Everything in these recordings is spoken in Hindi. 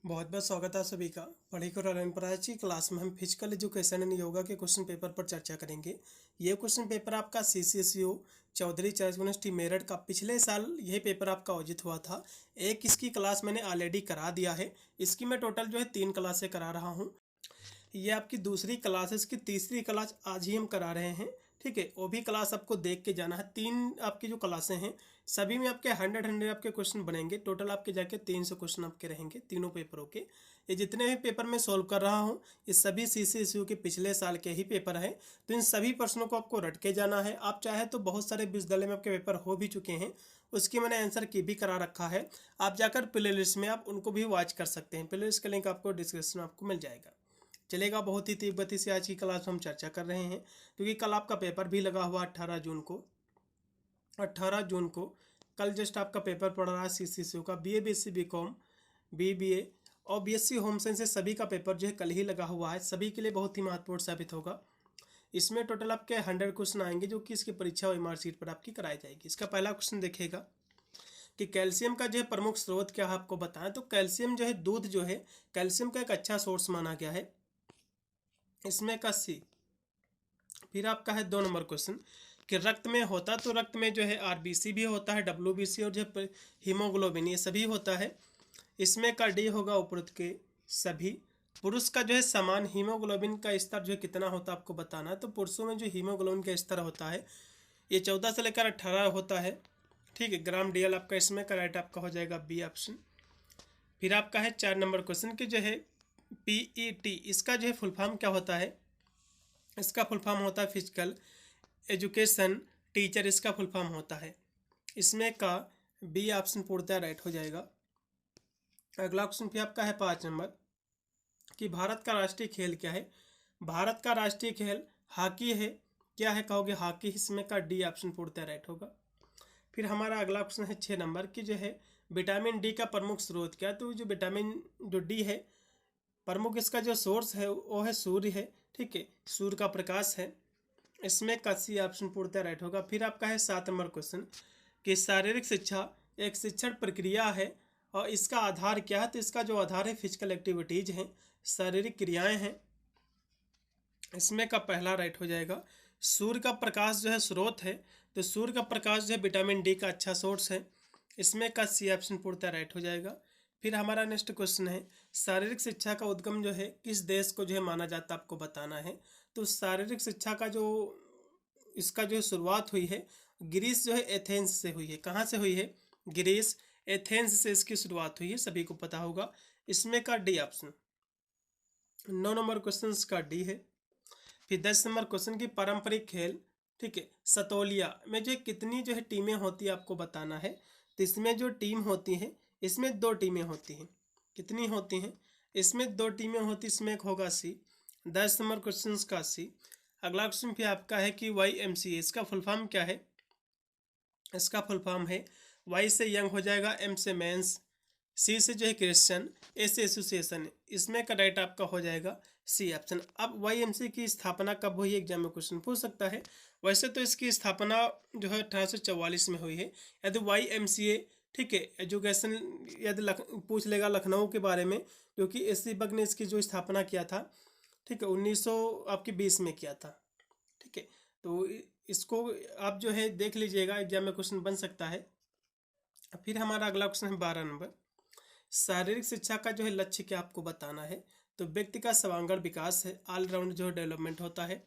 बहुत बहुत स्वागत है सभी का। पढ़ी करो रन पर आज की क्लास में हम फिजिकल एजुकेशन एंड योगा के क्वेश्चन पेपर पर चर्चा करेंगे। ये क्वेश्चन पेपर आपका CCSU चौधरी चर्च यूनिवर्सिटी मेरठ का पिछले साल यही पेपर आपका आयोजित हुआ था। एक इसकी क्लास मैंने ऑलरेडी करा दिया है। इसकी मैं टोटल जो है 3 क्लासें करा रहा हूँ। ये आपकी दूसरी क्लास है, इसकी तीसरी क्लास आज ही हम करा रहे हैं। ठीक है, वो भी क्लास आपको देख के जाना है। 3 आपकी जो क्लासें हैं सभी में आपके 100 आपके क्वेश्चन बनेंगे। टोटल आपके जाके 300 क्वेश्चन आपके रहेंगे तीनों पेपरों के। ये जितने भी पेपर मैं सॉल्व कर रहा हूँ ये सभी CCSU के पिछले साल के ही पेपर हैं। तो इन सभी प्रश्नों को आपको रट के जाना है। आप चाहे तो बहुत सारे विश्वविद्यालय में आपके पेपर हो भी चुके हैं, उसकी मैंने आंसर की भी करा रखा है। आप जाकर प्ले लिस्ट में आप उनको भी वॉच कर सकते हैं। प्ले लिस्ट का लिंक आपको डिस्क्रिप्शन में आपको मिल जाएगा। चलेगा। बहुत ही तीव्र गति से आज की क्लास में हम चर्चा कर रहे हैं क्योंकि कल आपका पेपर भी लगा हुआ 18 जून को कल जस्ट आपका पेपर पड़ रहा है CCSU का BA BSc BCom BBA और BSc होम साइंस से सभी का पेपर जो है कल ही लगा हुआ है। सभी के लिए बहुत ही महत्वपूर्ण साबित होगा। इसमें टोटल आपके 100 क्वेश्चन आएंगे जो कि इसकी परीक्षा OMR शीट पर आपकी कराई जाएगी। इसका पहला क्वेश्चन देखिएगा कि कैल्शियम का जो है प्रमुख स्रोत क्या है आपको बताएं। तो कैल्शियम जो है दूध जो है कैल्शियम का एक अच्छा सोर्स माना गया है। इसमें का सी। फिर आपका है 2 नंबर क्वेश्चन कि रक्त में होता, तो रक्त में जो है RBC भी होता है, WBC और जो है हीमोग्लोबिन ये सभी होता है। इसमें का डी होगा उपरोक्त के सभी। पुरुष का जो है समान हीमोग्लोबिन का स्तर जो है कितना होता है आपको बताना है। तो पुरुषों में जो हीमोग्लोबिन का स्तर होता है ये 14 से लेकर 18 होता है। ठीक है, ग्राम DL आपका इसमें का राइट आपका हो जाएगा बी ऑप्शन। फिर आपका है 4 नंबर क्वेश्चन कि जो है PET इसका जो है फुल फॉर्म क्या होता है। इसका फुल फॉर्म होता है फिजिकल एजुकेशन टीचर, इसका फुल फॉर्म होता है। इसमें का बी ऑप्शन पूर्णतः राइट हो जाएगा। अगला क्वेश्चन फिर आपका है 5 नंबर कि भारत का राष्ट्रीय खेल क्या है। भारत का राष्ट्रीय खेल हॉकी है। क्या है कहोगे हॉकी। इसमें का डी ऑप्शन पूर्णतः राइट होगा। फिर हमारा अगला क्वेश्चन है 6 नंबर की जो है विटामिन डी का प्रमुख स्रोत क्या है। तो जो विटामिन जो डी है प्रमुख इसका जो सोर्स है वो है सूर्य है। ठीक है, सूर्य का प्रकाश है। इसमें का सी ऑप्शन पूर्णतः राइट होगा। फिर आपका है 7 नंबर क्वेश्चन कि शारीरिक शिक्षा एक शिक्षण प्रक्रिया है और इसका आधार क्या है। तो इसका जो आधार है फिजिकल एक्टिविटीज हैं, शारीरिक क्रियाएं हैं। इसमें का पहला राइट हो जाएगा। सूर्य का प्रकाश जो है स्रोत है, तो सूर्य का प्रकाश जो है विटामिन डी का अच्छा सोर्स है। इसमें का सी ऑप्शन पूर्णतः राइट हो जाएगा। फिर हमारा नेक्स्ट क्वेश्चन है शारीरिक शिक्षा का उद्गम जो है किस देश को जो है माना जाता है आपको बताना है। तो शारीरिक शिक्षा का जो इसका जो शुरुआत हुई है ग्रीस जो है एथेंस से हुई है। कहाँ से हुई है। ग्रीस एथेंस से इसकी शुरुआत हुई है, सभी को पता होगा। इसमें का डी ऑप्शन। 9 नंबर क्वेश्चन का डी है। फिर 10 नंबर क्वेश्चन की पारंपरिक खेल। ठीक है, सतोलिया में जो कितनी जो है टीमें होती है आपको बताना है। तो इसमें जो टीम होती है इसमें 2 टीमें होती हैं। कितनी होती हैं। इसमें 2 टीमें होती, इसमें एक होगा सी। 10 नंबर क्वेश्चन का सी। अगला क्वेश्चन फिर आपका है कि YMCA इसका फुल फॉर्म क्या है। इसका फुल फॉर्म है Y से यंग हो जाएगा, M से मेंस, C से जो है क्रिश्चियन, A से एसोसिएशन। इसमें का राइट आपका हो जाएगा सी ऑप्शन। अब YMCA की स्थापना कब हुई एग्जाम में क्वेश्चन पूछ सकता है। वैसे तो इसकी स्थापना जो है 1844 में हुई है। यदि YMCA ठीक है एजुकेशन यदि पूछ लेगा लखनऊ के बारे में, क्योंकि एससी बग ने इसकी जो स्थापना किया था ठीक है 1900 आपकी 20 में किया था। ठीक है, तो इसको आप जो है देख लीजिएगा, एग्जाम में क्वेश्चन बन सकता है। फिर हमारा अगला क्वेश्चन है 12 नंबर। शारीरिक शिक्षा का जो है लक्ष्य क्या आपको बताना है। तो व्यक्ति का सर्वांगीण विकास है, ऑलराउंड जो डेवलपमेंट होता है।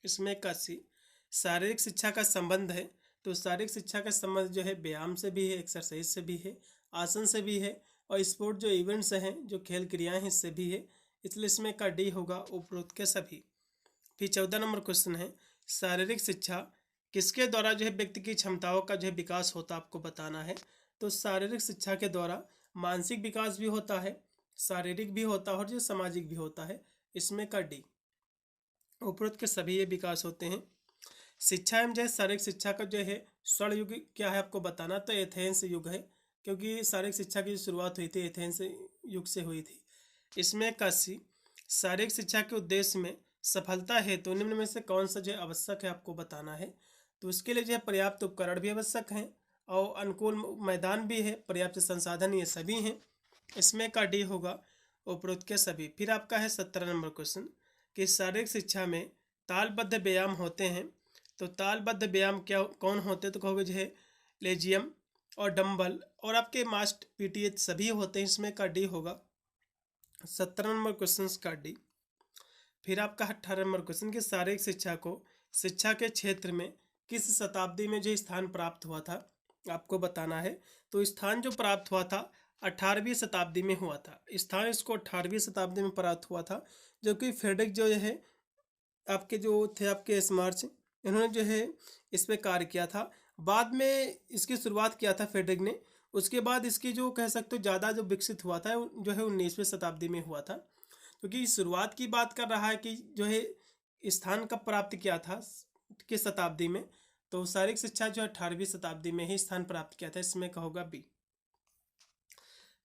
इसमें का सी। शारीरिक शिक्षा का संबंध है, तो शारीरिक शिक्षा का संबंध जो है व्यायाम से भी है, एक्सरसाइज से भी है, आसन से भी है और स्पोर्ट जो इवेंट्स हैं जो खेल क्रियाएं हैं इससे भी है। इसलिए इसमें का डी होगा उपरोक्त के सभी। फिर 14 नंबर क्वेश्चन है शारीरिक शिक्षा किसके द्वारा जो है व्यक्ति की क्षमताओं का जो है विकास होता आपको बताना है। तो शारीरिक शिक्षा के द्वारा मानसिक विकास भी होता है, शारीरिक भी होता है और जो सामाजिक भी होता है। इसमें का डी। उपरोक्त के सभी ये विकास होते हैं। शिक्षा एवं जो है शारीरिक शिक्षा का जो है स्वर्ण युग क्या है आपको बताना। तो एथेंस युग है, क्योंकि शारीरिक शिक्षा की शुरुआत हुई थी एथेंस युग से हुई थी। इसमें का सी। शारीरिक शिक्षा के उद्देश्य में सफलता है तो निम्न में से कौन सा जो है आवश्यक है आपको बताना है। तो उसके लिए जो है पर्याप्त उपकरण भी आवश्यक हैं और अनुकूल मैदान भी है, पर्याप्त संसाधन ये सभी हैं। इसमें का डी होगा उपरोक्त के सभी। फिर आपका है 17 नंबर क्वेश्चन कि शारीरिक शिक्षा में तालबद्ध व्यायाम होते हैं। तो तालबद्ध व्यायाम क्या कौन होते हैं? तो कहोगे जो है लेजियम और डंबल और आपके मास्ट पीटीए सभी होते हैं। इसमें का डी होगा 17 नंबर क्वेश्चन का डी। फिर आपका 18 नंबर क्वेश्चन कि शारीरिक शिक्षा को शिक्षा के क्षेत्र में किस शताब्दी में जो स्थान प्राप्त हुआ था आपको बताना है। तो स्थान जो प्राप्त हुआ था 18वीं शताब्दी में हुआ था। स्थान इसको 18वीं शताब्दी में प्राप्त हुआ था, जो कि फ्रेडरिक जो है आपके जो थे आपके स्मार्च, इन्होंने जो है इस पे कार्य किया था। बाद में इसकी शुरुआत किया था फ्रेडरिक ने। उसके बाद इसकी जो कह सकते हो ज़्यादा जो विकसित हुआ था जो है 19वीं शताब्दी में हुआ था। क्योंकि शुरुआत की बात कर रहा है कि जो है स्थान कब प्राप्त किया था किस शताब्दी में, तो शारीरिक शिक्षा जो 18वीं शताब्दी में ही स्थान प्राप्त किया था। इसमें का होगा बी।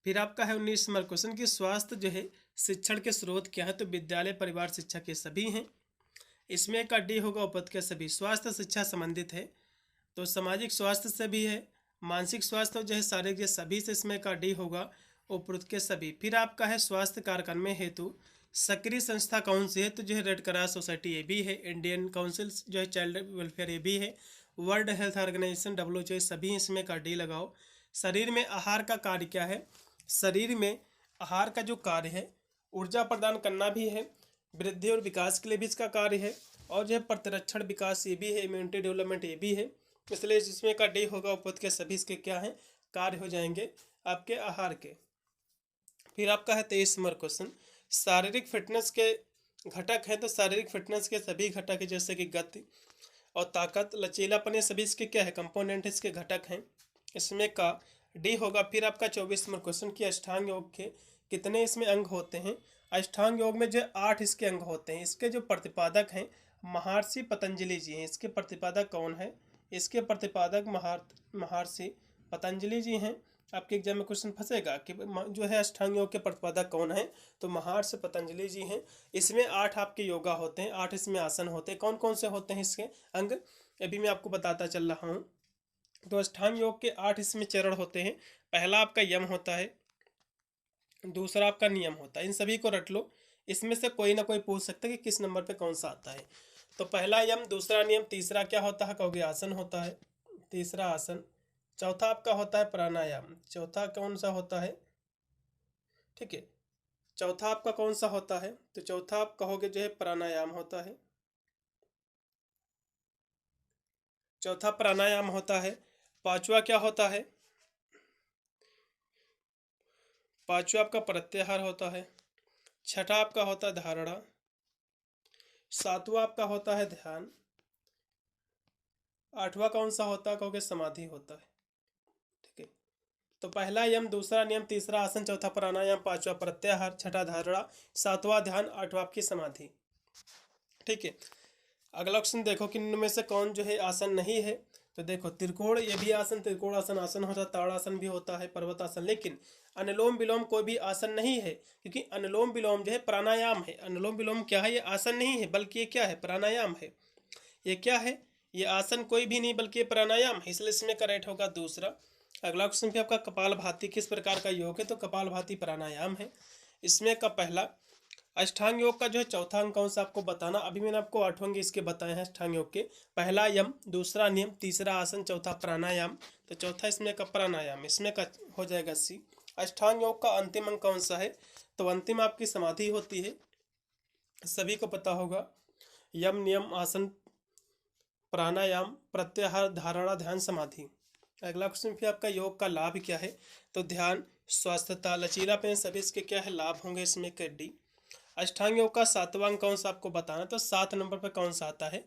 फिर आपका है 19 नंबर क्वेश्चन कि स्वास्थ्य जो है शिक्षण के स्रोत क्या है? तो विद्यालय परिवार शिक्षा के सभी हैं। इसमें का डी होगा उपद के सभी। स्वास्थ्य शिक्षा संबंधित है तो सामाजिक स्वास्थ्य से भी है, मानसिक स्वास्थ्य जो है शारीरिक ये सभी से। इसमें का डी होगा उपरोक्त के सभी। फिर आपका है स्वास्थ्य कार्यक्रम हेतु सक्रिय संस्था कौन सी है? तो जो है रेड क्रॉस सोसाइटी ये भी है, इंडियन काउंसिल जो है चाइल्ड वेलफेयर ये भी है, वर्ल्ड हेल्थ ऑर्गेनाइजेशन WHO सभी। इसमें का डी लगाओ। शरीर में आहार का कार्य क्या है? शरीर में आहार का जो कार्य है ऊर्जा प्रदान करना भी है, वृद्धि और विकास के लिए भी इसका कार्य है, और जो है प्रतिरक्षण विकास ये भी है, इम्यूनिटी डेवलपमेंट ये भी है। इसलिए इसमें का डी होगा उपद के सभी। इसके क्या हैं कार्य हो जाएंगे आपके आहार के। फिर आपका है 23 नंबर क्वेश्चन शारीरिक फिटनेस के घटक हैं। तो शारीरिक फिटनेस के सभी घटक है जैसे कि गति और ताकत, लचीलापन, ये सभी इसके क्या है कंपोनेंट, इसके घटक हैं। इसमें का डी होगा। फिर आपका 24 नंबर क्वेश्चन कि अष्टांग योग के कितने इसमें अंग होते हैं? अष्टांग योग में जो 8 इसके अंग होते हैं। इसके जो प्रतिपादक हैं महर्षि पतंजलि जी हैं। इसके प्रतिपादक कौन है? इसके प्रतिपादक महर्षि पतंजलि जी हैं। आपके एग्जाम में क्वेश्चन फंसेगा कि जो है अष्टांग योग के प्रतिपादक कौन है? तो महर्षि पतंजलि जी हैं। इसमें 8 आपके योगा होते हैं, 8 इसमें आसन होते हैं। कौन कौन से होते हैं इसके अंग अभी मैं आपको बताता चल रहा हूँ। तो अष्टांग योग के 8 इसमें चरण होते हैं। पहला आपका यम होता है, दूसरा आपका नियम होता है। इन सभी को रट लो, इसमें से कोई ना कोई पूछ सकता है कि किस नंबर पे कौन सा आता है। तो पहला यम, दूसरा नियम, तीसरा क्या होता है कहोगे आसन होता है, तीसरा आसन, चौथा आपका होता है प्राणायाम। चौथा कौन सा होता है? ठीक है, चौथा आपका कौन सा होता है? तो चौथा आप कहोगे जो है प्राणायाम होता है। चौथा प्राणायाम होता है। पांचवा क्या होता है? पांचवा आपका प्रत्याहार होता है। छठा आपका होता है धारणा। सातवां आपका होता है ध्यान। आठवां कौन सा होता है कहोगे समाधि होता है। ठीक है, तो पहला यम, दूसरा नियम, तीसरा आसन, चौथा प्राणायाम, पांचवा प्रत्याहार, छठा धारणा, सातवां ध्यान, आठवां आपकी समाधि। ठीक है, अगला क्वेश्चन देखो कि इनमें से कौन जो है आसन नहीं है। तो देखो त्रिकोण, ये भी आसन, त्रिकोण आसन आसन होता है, ताड़ासन भी होता है, पर्वतासन। लेकिन अनुलोम विलोम कोई भी आसन नहीं है, क्योंकि अनुलोम विलोम जो है प्राणायाम है। अनुलोम विलोम क्या है? ये आसन नहीं है बल्कि ये क्या है? प्राणायाम है। ये क्या है? ये आसन कोई भी नहीं बल्कि ये प्राणायाम है। इसलिए इसमें करेक्ट होगा दूसरा। अगला क्वेश्चन भी आपका कपालभाति किस प्रकार का योग है? तो कपालभाति प्राणायाम है। इसमें का पहला अष्टांग योग का जो है चौथा अंग कौन सा आपको बताना। अभी मैंने आपको 8 अंग इसके बताए हैं अष्टांग योग के। पहला यम, दूसरा नियम, तीसरा आसन, चौथा प्राणायाम। तो चौथा इसमें का प्राणायाम, इसमें का हो जाएगा सी। अष्टांग योग का अंतिम अंग कौन सा है? तो अंतिम आपकी समाधि होती है, सभी को पता होगा। यम, नियम, आसन, प्राणायाम, प्रत्याहार, धारणा, ध्यान, समाधि। अगला क्वेश्चन फिर आपका योग का लाभ क्या है? तो ध्यान, स्वस्थता, लचीलापन, सभी इसके क्या है लाभ होंगे। इसमें के डी। अष्टांग योग का सातवां अंग कौन सा आपको बताना। तो 7 नंबर पर कौन सा आता है?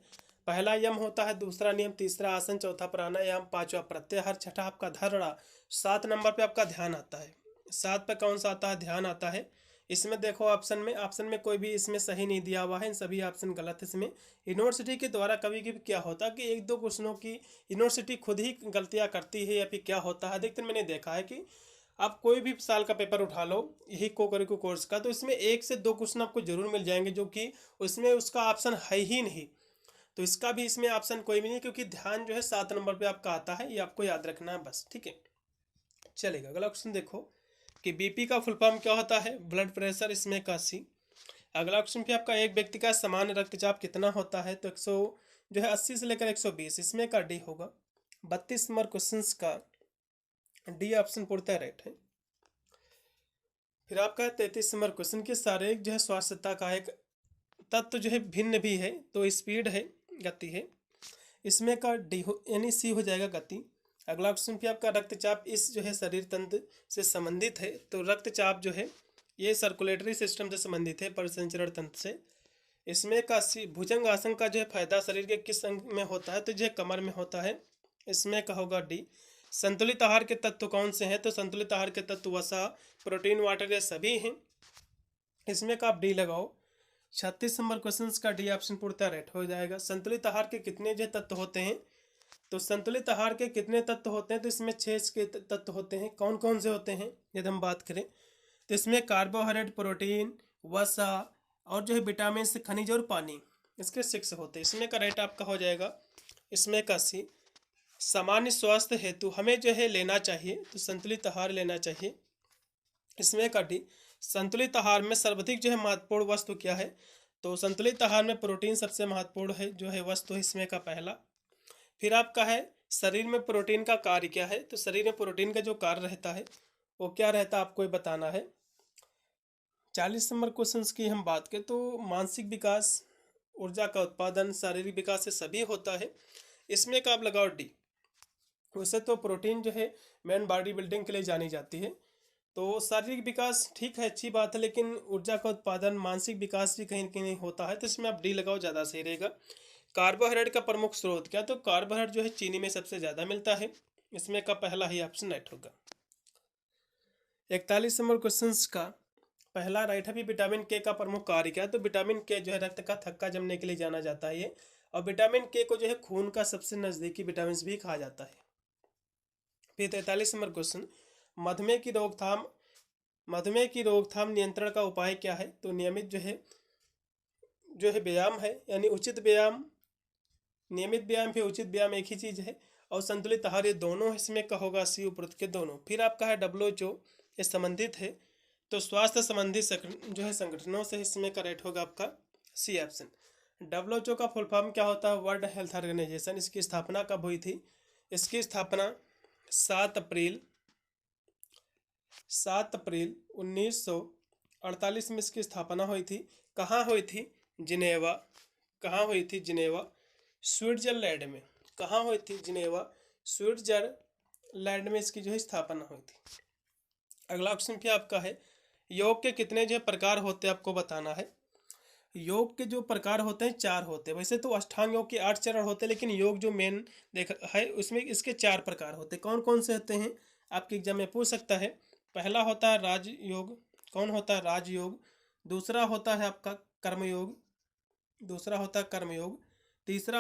पहला यम होता है, दूसरा नियम, तीसरा आसन, चौथा प्राणायाम, पांचवा प्रत्याहार, छठा आपका धारणा, 7 नंबर पे आपका ध्यान आता है। 7 पे कौन सा आता है? ध्यान आता है। इसमें देखो ऑप्शन में कोई भी इसमें सही नहीं दिया हुआ है, इन सभी ऑप्शन गलत है। इसमें यूनिवर्सिटी के द्वारा कभी कभी क्या होता है कि 1-2 क्वेश्चनों की यूनिवर्सिटी खुद ही गलतियां करती है, या फिर क्या होता है देखते मैंने देखा है कि आप कोई भी साल का पेपर उठा लो यही को कोर्स का, तो इसमें 1 से 2 क्वेश्चन आपको जरूर मिल जाएंगे जो कि उसमें उसका ऑप्शन है ही नहीं। तो इसका भी इसमें ऑप्शन कोई भी नहीं, क्योंकि ध्यान जो है 7 नंबर पे आपका आता है, ये आपको याद रखना है बस। ठीक है, चलेगा। अगला क्वेश्चन देखो कि बीपी का फुल फॉर्म क्या होता है, ब्लड प्रेशर, इसमें का सी। अगला क्वेश्चन पे आपका एक व्यक्ति का सामान्य रक्तचाप कितना होता है, तो 100 जो है 80 से लेकर 120, इसमें का डी होगा। 32 नंबर क्वेश्चन का डी ऑप्शन पूर्णतः राइट है। फिर आपका 33 नंबर क्वेश्चन के शारीरिक जो है स्वास्थ्यता का एक तत्व जो है भिन्न भी है, तो स्पीड है, गति है, इसमें का डी हो यानी सी हो जाएगा गति। अगला क्वेश्चन पे आपका रक्तचाप इस जो है शरीर तंत्र से संबंधित है, तो रक्तचाप जो है ये सर्कुलेटरी सिस्टम से संबंधित है, परिसंचरण तंत्र से। इसमें का सी भुजंग आसन का जो है फायदा शरीर के किस अंग में होता है, तो जो है कमर में होता है, इसमें का होगा डी। संतुलित आहार के तत्व कौन से हैं, तो संतुलित आहार के तत्व वसा, प्रोटीन, वाटर ये सभी हैं, इसमें का आप डी लगाओ। 36 नंबर क्वेश्चन का डी ऑप्शन पूर्णतः राइट हो जाएगा। संतुलित आहार के कितने जो तत्व होते हैं, तो संतुलित आहार के कितने तत्व होते हैं, तो इसमें 6 के तत्व होते हैं। कौन कौन से होते हैं यदि हम बात करें, तो इसमें कार्बोहाइड्रेट, प्रोटीन, वसा और जो है विटामिन, खनिज और पानी, इसके 6 होते हैं। इसमें का राइट आपका हो जाएगा इसमें का सी। सामान्य स्वास्थ्य हेतु हमें जो है लेना चाहिए, तो संतुलित आहार लेना चाहिए, इसमें का डी। संतुलित आहार में सर्वाधिक जो है महत्वपूर्ण वस्तु क्या है, तो संतुलित आहार में प्रोटीन सबसे महत्वपूर्ण है जो है वस्तु है, इसमें का पहला। फिर आपका है शरीर में प्रोटीन का कार्य क्या है, तो शरीर में प्रोटीन का जो कार्य रहता है वो क्या रहता है आपको ये बताना है। 40 नंबर क्वेश्चन की हम बात करें तो मानसिक विकास, ऊर्जा का उत्पादन, शारीरिक विकास से सभी होता है, इसमें का आप लगाओ डी। वैसे तो प्रोटीन जो है मेन बॉडी बिल्डिंग के लिए जानी जाती है, तो शारीरिक विकास ठीक है, अच्छी बात है, लेकिन ऊर्जा का उत्पादन, मानसिक विकास भी कहीं कहीं होता है, तो इसमें आप डी लगाओ, ज़्यादा सही रहेगा। कार्बोहाइड्रेट का प्रमुख स्रोत क्या, तो कार्बोहाइड्रेट जो है चीनी में सबसे ज़्यादा मिलता है, इसमें का पहला ही ऑप्शन राइट होगा। 41 नंबर क्वेश्चन का पहला राइट है भी विटामिन के का प्रमुख कार्य क्या है, तो विटामिन के जो है रक्त का थक्का जमने के लिए जाना जाता है ये, और विटामिन के को जो है खून का सबसे नज़दीकी विटामिन भी कहा जाता है। फिर 43 नंबर क्वेश्चन, मधुमेह की रोकथाम नियंत्रण का उपाय क्या है, तो नियमित जो है व्यायाम है, यानी उचित व्यायाम, नियमित व्यायाम फिर उचित व्यायाम एक ही चीज़ है, और संतुलित आहार ये दोनों, इसमें का होगा सी उपरोक्त के दोनों। फिर आपका है WHO ये संबंधित है, तो स्वास्थ्य संबंधी जो है संगठनों से, इसमें का राइट होगा आपका सी ऑप्शन। WHO का फुल फॉर्म क्या होता है, वर्ल्ड हेल्थ ऑर्गेनाइजेशन। इसकी स्थापना कब हुई थी, इसकी स्थापना 7 अप्रैल 1948 में इसकी स्थापना हुई थी। कहाँ हुई थी, जिनेवा। कहाँ हुई थी, जिनेवा स्विट्जरलैंड में। कहाँ हुई थी, जिनेवा स्विट्जरलैंड में इसकी जो है स्थापना हुई थी। अगला ऑप्शन भी आपका है योग के कितने जो प्रकार होते हैं आपको बताना है। योग के जो प्रकार होते हैं 4 होते हैं, वैसे तो अष्टांग योग के 8 चरण होते हैं, लेकिन योग जो मेन है उसमें इसके 4 प्रकार होते हैं। कौन कौन से होते हैं आपके एग्जाम में पूछ सकता है। पहला होता है राजयोग। कौन होता है, राजयोग। दूसरा होता है आपका कर्मयोग। तीसरा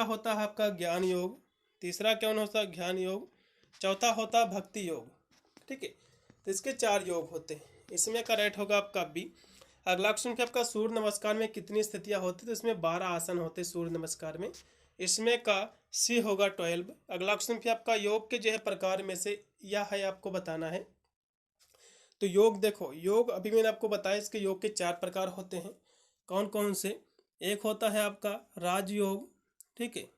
होता है आपका ज्ञान योग। तीसरा कौन होता है, ज्ञान योग। चौथा होता है भक्ति योग। ठीक है, तो इसके 4 योग होते हैं, इसमें का राइट होगा आपका बी। अगला क्वेश्चन आपका सूर्य नमस्कार में कितनी स्थितियां होती है, तो इसमें 12 आसन होते हैं सूर्य नमस्कार में, इसमें का सी होगा 12। अगला क्वेश्चन फिर आपका योग के जो है प्रकार में से यह है आपको बताना है। तो योग देखो, योग अभी मैंने आपको बताया इसके योग के 4 प्रकार होते हैं। कौन कौन से, एक होता है आपका राजयोग। ठीक है,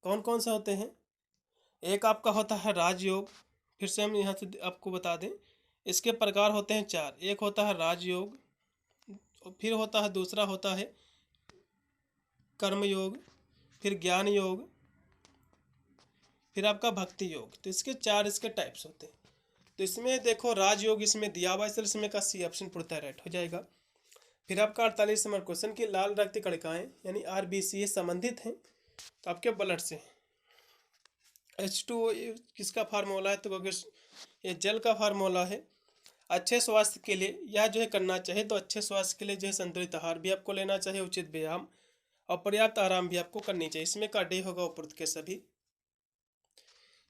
कौन कौन से होते हैं, एक आपका होता है राजयोग। फिर से हम यहाँ से आपको बता दें, इसके प्रकार होते हैं 4। एक होता है राजयोग, फिर होता है दूसरा होता है कर्मयोग, फिर ज्ञान योग, फिर आपका भक्ति योग। तो इसके 4 इसके टाइप्स होते हैं। तो इसमें देखो राजयोग इसमें दिया हुआ है, इसलिए इसमें का सी ऑप्शन पूर्णतः राइट हो जाएगा। फिर आपका 48 नंबर क्वेश्चन की लाल रक्त कणिकाएं यानी RBC ये संबंधित हैं तो आपके ब्लड से। H2O किसका फार्मूला है, तो क्योंकि ये जल का फार्मूला है। अच्छे स्वास्थ्य के लिए यह जो है करना चाहिए, तो अच्छे स्वास्थ्य के लिए जो है संतुलित आहार भी आपको लेना चाहिए, उचित व्यायाम और पर्याप्त आराम भी आपको करनी चाहिए, इसमें का डी होगा उपरोक्त के सभी।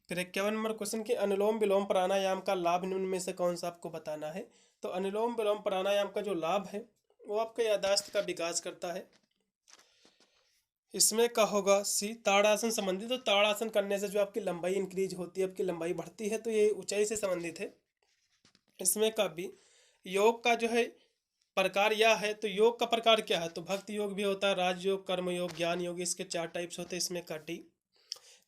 फिर 51 नंबर क्वेश्चन की अनुलोम विलोम प्राणायाम का लाभ निम्न में से कौन सा आपको बताना है। तो अनुलोम विलोम प्राणायाम का जो लाभ है वो आपके याददाश्त का विकास करता है, इसमें का होगा सी। ताड़ासन संबंधित, तो ताड़ासन करने से जो आपकी लंबाई इंक्रीज होती है, आपकी लंबाई बढ़ती है, तो ये ऊंचाई से संबंधित है। इसमें का भी योग का जो है प्रकार यह है, तो योग का प्रकार क्या है, तो भक्ति योग भी होता है, राजयोग, कर्म योग, ज्ञान योग, इसके 4 टाइप्स होते हैं। इसमें का डी।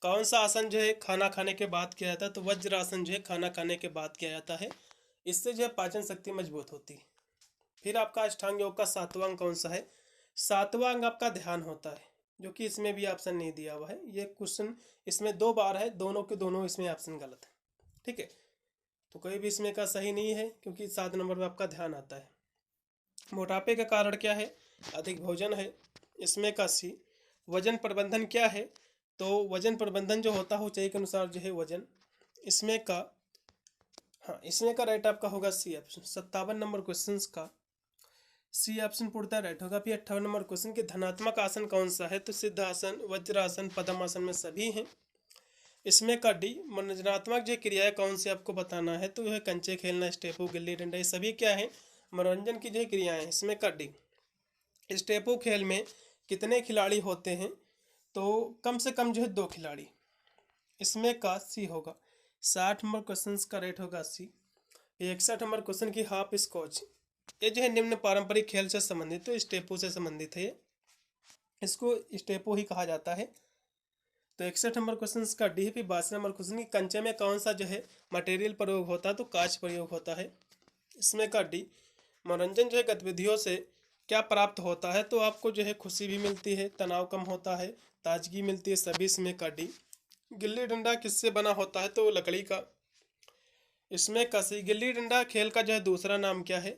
कौन सा आसन जो है खाना खाने के बाद किया जाता है, तो वज्रासन जो है खाना खाने के बाद किया जाता है। इससे जो है पाचन शक्ति मजबूत होती है। फिर आपका अष्टांग योग का 7वां अंग कौन सा है, 7वां अंग आपका ध्यान होता है, जो कि इसमें भी ऑप्शन नहीं दिया हुआ है। ये क्वेश्चन इसमें 2 बार है, दोनों के दोनों इसमें ऑप्शन गलत है। ठीक है, तो कोई भी इसमें का सही नहीं है, क्योंकि 7 नंबर पर आपका ध्यान आता है। मोटापे का कारण क्या है, अधिक भोजन है। इसमें का सी। वजन प्रबंधन क्या है, तो वजन प्रबंधन जो होता है ऊंचाई के अनुसार जो है वजन। इसमें का हाँ, इसमें का राइट आपका होगा सी ऑप्शन। 57 नंबर क्वेश्चन का सी ऑप्शन पूर्णतः राइट होगा। फिर 58 नंबर क्वेश्चन के धनात्मक आसन कौन सा है, तो सिद्धासन, वज्रासन, पद्मासन में सभी हैं। इसमें का डी। मनोरंजनात्मक जो क्रियाएं कौन सी आपको बताना है, तो यह कंचे खेलना, स्टेपू, गिल्ली डंडा, ये सभी क्या है, मनोरंजन की जो क्रियाएं हैं। इसमें का डी। स्टेपू खेल में कितने खिलाड़ी होते हैं, तो कम से कम जो है 2 खिलाड़ी। इसमें का सी होगा। 60 नंबर क्वेश्चन का रेट होगा सी। 61 नंबर क्वेश्चन की हाफ स्कॉच, ये जो है निम्न पारंपरिक खेल से संबंधित, तो स्टेपू से संबंधित है, इसको स्टेपू ही कहा जाता है। तो 61 नंबर क्वेश्चन का डी है। फिर 62 नंबर क्वेश्चन की कंचे में कौन सा जो है मटेरियल प्रयोग होता है, तो कांच प्रयोग होता है। इसमें का डी। मनोरंजन जो है गतिविधियों से क्या प्राप्त होता है, तो आपको जो है खुशी भी मिलती है, तनाव कम होता है, ताजगी मिलती है, सभी। इसमें का डी। गिल्ली डंडा किससे बना होता है, तो लकड़ी का। इसमें का सी। गिल्ली डंडा खेल का जो है दूसरा नाम क्या है,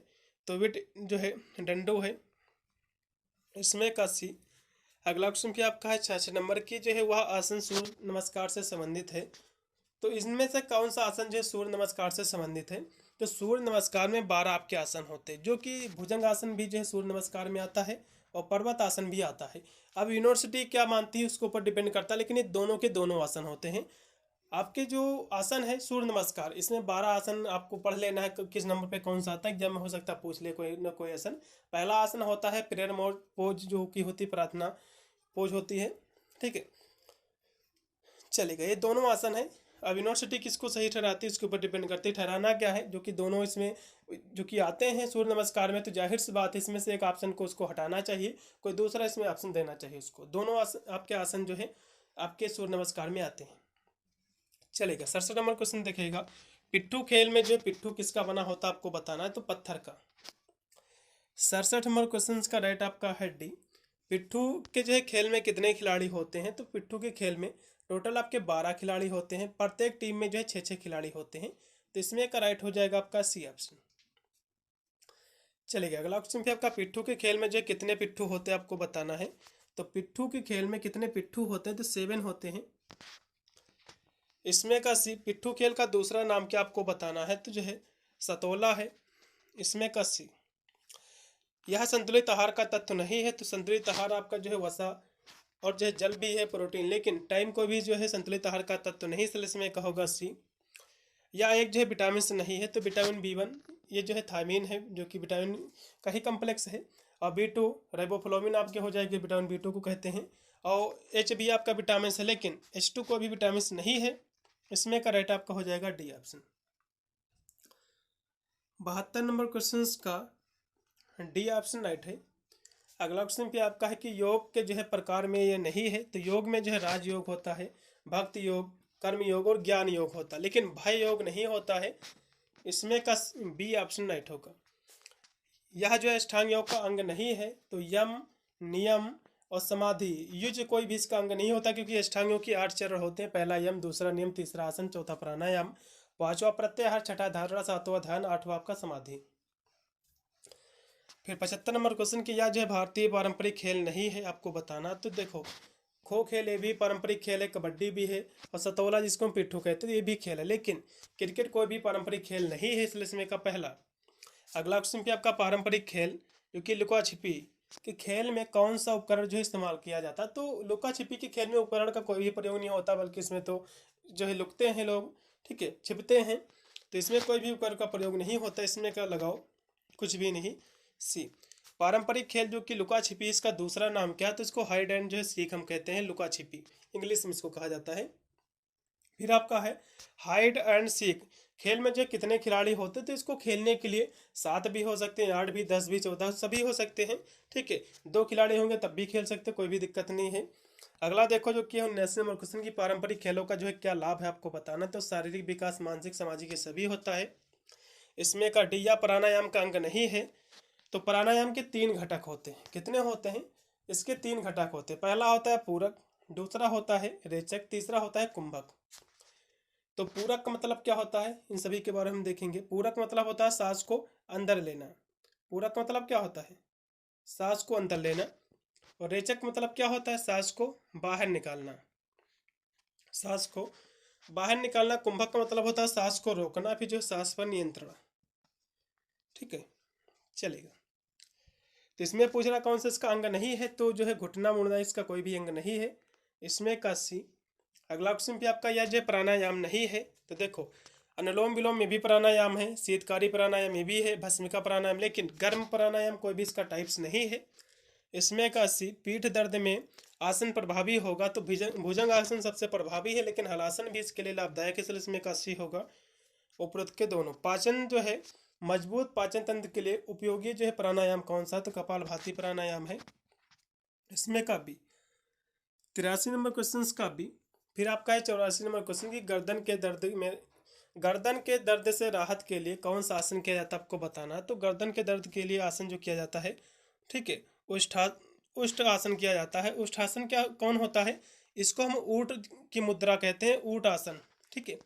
तो विट जो है डंडो है। इसमें का सी। अगला क्वेश्चन क्या आपका है 66 नंबर की, जो है वह आसन सूर्य नमस्कार से संबंधित है। तो इनमें से कौन सा आसन जो है सूर्य नमस्कार से संबंधित है, तो सूर्य नमस्कार में 12 आपके आसन होते हैं, जो कि भुजंग आसन भी जो है सूर्य नमस्कार में आता है, और पर्वत आसन भी आता है। अब यूनिवर्सिटी क्या मानती है उसके ऊपर डिपेंड करता है, लेकिन ये दोनों के दोनों आसन होते हैं। आपके जो आसन है सूर्य नमस्कार, इसमें 12 आसन आपको पढ़ लेना है, किस नंबर पे कौन सा आता है, एग्जाम में हो सकता है पूछ ले कोई ना कोई आसन। पहला आसन होता है प्रेयर मोड पोज, जो कि होती प्रार्थना पोज होती है। ठीक है, चलेगा, ये दोनों आसन है। अब यूनिवर्सिटी किसको सही ठहराती है उसके ऊपर डिपेंड करती है। ठहराना क्या है, जो कि दोनों इसमें जो कि आते हैं सूर्य नमस्कार में, तो जाहिर सी बात है इसमें से एक ऑप्शन को उसको हटाना चाहिए, कोई दूसरा इसमें ऑप्शन देना चाहिए उसको। दोनों आसन, आपके आसन जो है आपके सूर्य नमस्कार में आते हैं। चलेगा, 67 नंबर क्वेश्चन देखिएगा। पिट्ठू खेल में जो पिट्ठू किसका बना होता है आपको बताना है, तो पत्थर का। 67 नंबर क्वेश्चन का राइट आपका है डी। पिट्ठू के जो है खेल में कितने खिलाड़ी होते हैं, तो पिट्ठू के खेल में टोटल आपके 12 खिलाड़ी होते हैं। प्रत्येक टीम में जो है 6-6 खिलाड़ी होते हैं, तो इसमें का राइट हो जाएगा आपका सी ऑप्शन। चलिए अगला क्वेश्चन भी आपका पिट्ठू के खेल में जो है कितने पिट्ठू होते हैं आपको बताना है। तो पिट्ठू के खेल में कितने पिट्ठू होते हैं, तो 7 होते हैं। इसमें का सी। पिट्ठू खेल का दूसरा नाम क्या आपको बताना है, तो जो है सतोला है। इसमें का सी। यह संतुलित आहार का तत्व नहीं है, तो संतुलित आहार आपका जो है वसा और जो है जल भी है, प्रोटीन, लेकिन टाइम को भी जो है संतुलित आहार का तत्व नहीं, इसलिए इसमें का होगा सी। या एक जो है विटामिन से नहीं है, तो विटामिन B1, ये जो है थायमीन है, जो कि विटामिन का ही कम्प्लेक्स है। और B2 राइबोफ्लाविन आपके हो जाएगी, विटामिन B2 को कहते हैं। और H भी आपका विटामिन है, लेकिन H2 को भी विटामिन नहीं है। इसमें का राइट आपका हो जाएगा डी ऑप्शन। 72 नंबर क्वेश्चन का डी ऑप्शन राइट है। अगला क्वेश्चन पे आपका है कि योग के जो है प्रकार में ये नहीं है, तो योग में जो है राजयोग होता है, भक्ति योग, कर्म योग और ज्ञान योग होता है, लेकिन भय योग नहीं होता है। इसमें का बी ऑप्शन राइट होगा। यह जो है अष्टांग योग का अंग नहीं है, तो यम, नियम और समाधि युज कोई भी इसका अंग नहीं होता, क्योंकि अष्टांग योग की 8 चरण होते हैं। पहला यम, दूसरा नियम, तीसरा आसन, चौथा प्राणायाम, पांचवा प्रत्याहार, छठा धारणा, सातवां ध्यान, आठवां आपका समाधि। फिर 75 नंबर क्वेश्चन की, यह जो है भारतीय पारंपरिक खेल नहीं है आपको बताना। तो देखो, खो खेल ये भी पारंपरिक खेल है, कबड्डी भी है, और सतोला जिसको हम पिट्ठू कहते हैं ये भी खेल है, लेकिन क्रिकेट कोई भी पारंपरिक खेल नहीं है, इसलिए इसमें का पहला। अगला क्वेश्चन पे आपका पारंपरिक खेल जो कि लुका छिपी के खेल में कौन सा उपकरण जो है इस्तेमाल किया जाता है, तो लुका छिपी के खेल में उपकरण का कोई भी प्रयोग नहीं होता, बल्कि इसमें तो जो है लुकते हैं लोग, ठीक है, छिपते हैं, तो इसमें कोई भी उपकरण का प्रयोग नहीं होता। इसमें का लगाओ कुछ भी नहीं, सी। पारंपरिक खेल जो कि लुका छिपी, इसका दूसरा नाम क्या है, तो इसको हाइड एंड जो है सीख हम कहते हैं, लुका छिपी इंग्लिश में इसको कहा जाता है। फिर आपका है हाइड एंड सीक। खेल में जो कितने खिलाड़ी होते तो इसको खेलने के लिए 7 भी हो सकते हैं, 8 भी, 10 भी, 14 सभी हो सकते हैं। ठीक है, 2 खिलाड़ी होंगे तब भी खेल सकते, कोई भी दिक्कत नहीं है। अगला देखो जो कि 19वें नंबर क्वेश्चन की पारंपरिक खेलों का जो है क्या लाभ है आपको बताना। तो शारीरिक विकास, मानसिक, सामाजिक ये सभी होता है। इसमें का डी या प्राणायाम का अंग नहीं है। तो प्राणायाम के 3 घटक होते हैं। कितने होते हैं? इसके 3 घटक होते हैं। पहला होता है पूरक, दूसरा होता है रेचक, तीसरा होता है कुंभक। तो पूरक का मतलब क्या होता है, इन सभी के बारे में हम देखेंगे। पूरक मतलब होता है सांस को अंदर लेना। पूरक मतलब क्या होता है? सांस को अंदर लेना। और रेचक मतलब क्या होता है? सांस को बाहर निकालना। सांस को बाहर निकालना। कुंभक का मतलब होता है सांस को रोकना, फिर जो सांस पर नियंत्रण। ठीक है, चलेगा। तो इसमें पूछ रहा कौन सा इसका अंग नहीं है, तो जो है घुटना मुड़ना इसका कोई भी अंग नहीं है। इसमें का सी। अगला क्वेश्चन भी आपका यह जो प्राणायाम नहीं है। तो देखो अनुलोम विलोम में भी प्राणायाम है, शीतकारी प्राणायाम में भी है, भस्मिका प्राणायाम, लेकिन गर्म प्राणायाम कोई भी इसका टाइप्स नहीं है। इसमें का सी पीठ दर्द में आसन प्रभावी होगा तो भुजंग आसन सबसे प्रभावी है, लेकिन हलासन भी इसके लिए लाभदायक है, इसलिए इसमें का सी होगा। उपरोक्त के दोनों। पाचन जो है मजबूत पाचन तंत्र के लिए उपयोगी जो है प्राणायाम कौन सा? तो कपालभाति प्राणायाम है। इसमें का बी। 83 नंबर क्वेश्चन का बी। फिर आपका है 84 नंबर क्वेश्चन की गर्दन के दर्द से राहत के लिए कौन सा आसन किया जाता है आपको बताना है। तो गर्दन के दर्द के लिए आसन जो किया जाता है, ठीक है, उष्ठ आसन किया जाता है। उष्ठ आसन क्या कौन होता है? इसको हम ऊँट की मुद्रा कहते हैं, ऊँट आसन। ठीक है,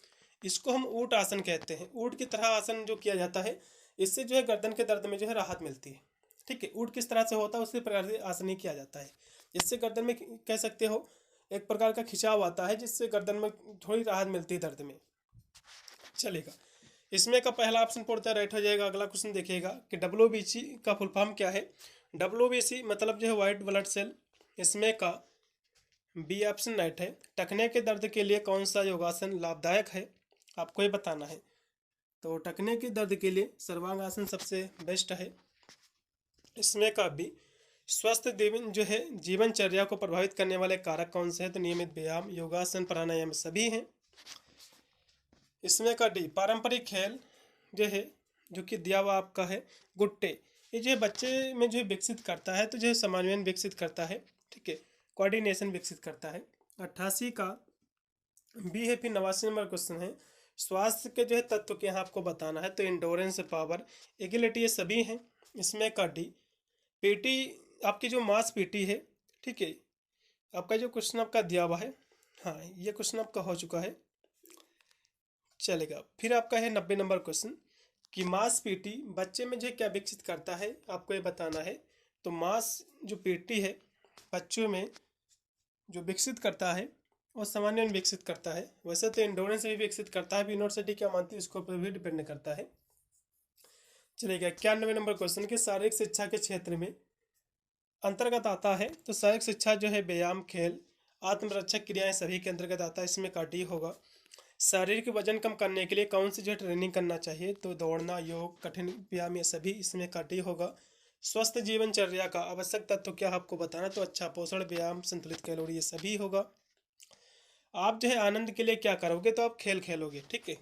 इसको हम ऊँट आसन कहते हैं। ऊँट की तरह आसन जो किया जाता है, इससे जो है गर्दन के दर्द में जो है राहत मिलती है। ठीक है, ऊँट किस तरह से होता है उसी प्रकार से आसन ही किया जाता है। इससे गर्दन में कह सकते हो एक प्रकार का खिंचाव आता है, जिससे गर्दन में थोड़ी राहत मिलती है दर्द में। चलेगा, इसमें का पहला ऑप्शन पड़ता है राइट हो जाएगा। अगला क्वेश्चन देखिएगा कि WBC का फुल फॉर्म क्या है। WBC मतलब जो है वाइट ब्लड सेल। इसमें का बी ऑप्शन राइट है। टखने के दर्द के लिए कौन सा योगासन लाभदायक है आपको ये बताना है। तो टखने के दर्द के लिए सर्वांग आसन सबसे बेस्ट है। इसमें का भी स्वस्थ जो है जीवनचर्या को प्रभावित करने वाले कारक कौन से हैं। तो नियमित व्यायाम, योगासन, प्राणायाम सभी हैं। इसमें का डी पारंपरिक खेल जो है जो कि दिया हुआ आपका है गुट्टे। ये जो है बच्चे में जो है विकसित करता है, तो जो है समन्वयन विकसित करता है। ठीक है, कोऑर्डिनेशन विकसित करता है। 88 का बी है। फिर 89 नंबर क्वेश्चन है स्वास्थ्य के जो है तत्व के यहाँ आपको बताना है। तो इंडोरेंस, पावर, एगिलिटी ये सभी हैं। इसमें का डी पीटी आपकी जो मास पीटी है। ठीक है, आपका जो क्वेश्चन आपका दिया हुआ है, हाँ ये क्वेश्चन आपका हो चुका है। चलेगा, फिर आपका है 90 नंबर क्वेश्चन कि मास पीटी बच्चे में जो क्या विकसित करता है आपको ये बताना है। तो मास जो पीटी है बच्चों में जो विकसित करता है वो सामान्य विकसित करता है। वैसे तो इंडोरेंस भी विकसित करता है, यूनिवर्सिटी क्या मानती है इसको पर भी डिपेंड करता है। चलेगा, 91 नंबर क्वेश्चन के शारीरिक शिक्षा के क्षेत्र में अंतर्गत आता है। तो शारीरिक शिक्षा जो है व्यायाम, खेल, आत्मरक्षक क्रियाएं सभी के अंतर्गत आता है। इसमें का डी होगा। शारीरिक वजन कम करने के लिए कौन सी जो ट्रेनिंग करना चाहिए। तो दौड़ना, योग, कठिन व्यायाम ये सभी इसमें का डी होगा। स्वस्थ जीवनचर्या का आवश्यक तत्व क्या आपको बताना। तो अच्छा पोषण, व्यायाम, संतुलित कैलोरी ये सभी होगा। आप जो है आनंद के लिए क्या करोगे। तो आप खेल खेलोगे। ठीक है,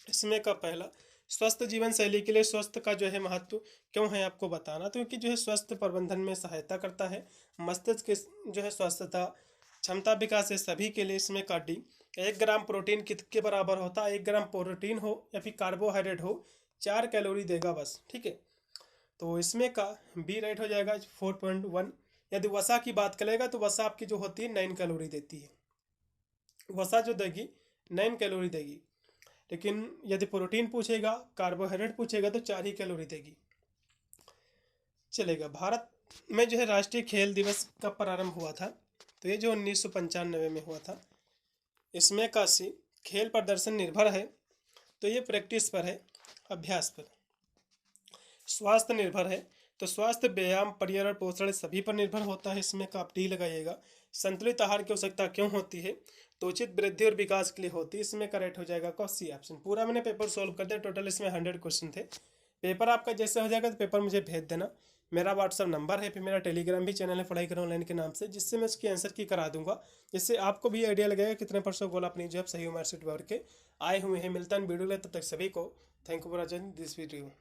इसमें का पहला स्वस्थ जीवन शैली के लिए स्वस्थ का जो है महत्व क्यों है आपको बताना। तो क्योंकि जो है स्वस्थ प्रबंधन में सहायता करता है। मस्तिष्क के जो है स्वस्थता, क्षमता, विकास है सभी के लिए। इसमें का डी 1 ग्राम प्रोटीन कितने बराबर होता है। 1 ग्राम प्रोटीन हो या फिर कार्बोहाइड्रेट हो 4 कैलोरी देगा बस। ठीक है, तो इसमें का बी राइट हो जाएगा 4.1। यदि वसा की बात करेगा तो वसा आपकी जो होती है 9 कैलोरी देती है। वसा जो देगी 9 कैलोरी देगी, लेकिन यदि प्रोटीन पूछेगा, कार्बोहाइड्रेट पूछेगा तो 4 ही कैलोरी देगी। चलेगा, भारत में जो है राष्ट्रीय खेल दिवस कब प्रारंभ हुआ था। तो ये जो 1995 में हुआ था। इसमें का सी खेल प्रदर्शन निर्भर है। तो ये प्रैक्टिस पर है, अभ्यास पर। स्वास्थ्य निर्भर है। तो स्वास्थ्य व्यायाम, पर्यावरण, पोषण सभी पर निर्भर होता है। इसमें का आप डी लगाइएगा। संतुलित आहार की आवश्यकता क्यों होती है। तो उचित वृद्धि और विकास के लिए होती है। इसमें करेक्ट हो जाएगा का सी ऑप्शन। पूरा मैंने पेपर सॉल्व कर दिया। टोटल इसमें 100 क्वेश्चन थे। पेपर आपका जैसे हो जाएगा तो पेपर मुझे भेज देना। मेरा व्हाट्सअप नंबर है, फिर मेरा टेलीग्राम भी चैनल है पढ़ाई करो ऑनलाइन के नाम से, जिससे मैं उसकी आंसर की करा दूंगा, जिससे आपको भी आइडिया लगेगा कितने % गोल अपनी जो है सही मार्कशीट भर के आए हुए हैं। मिलता है वीडियो, तब तक सभी को thank you for watching this video.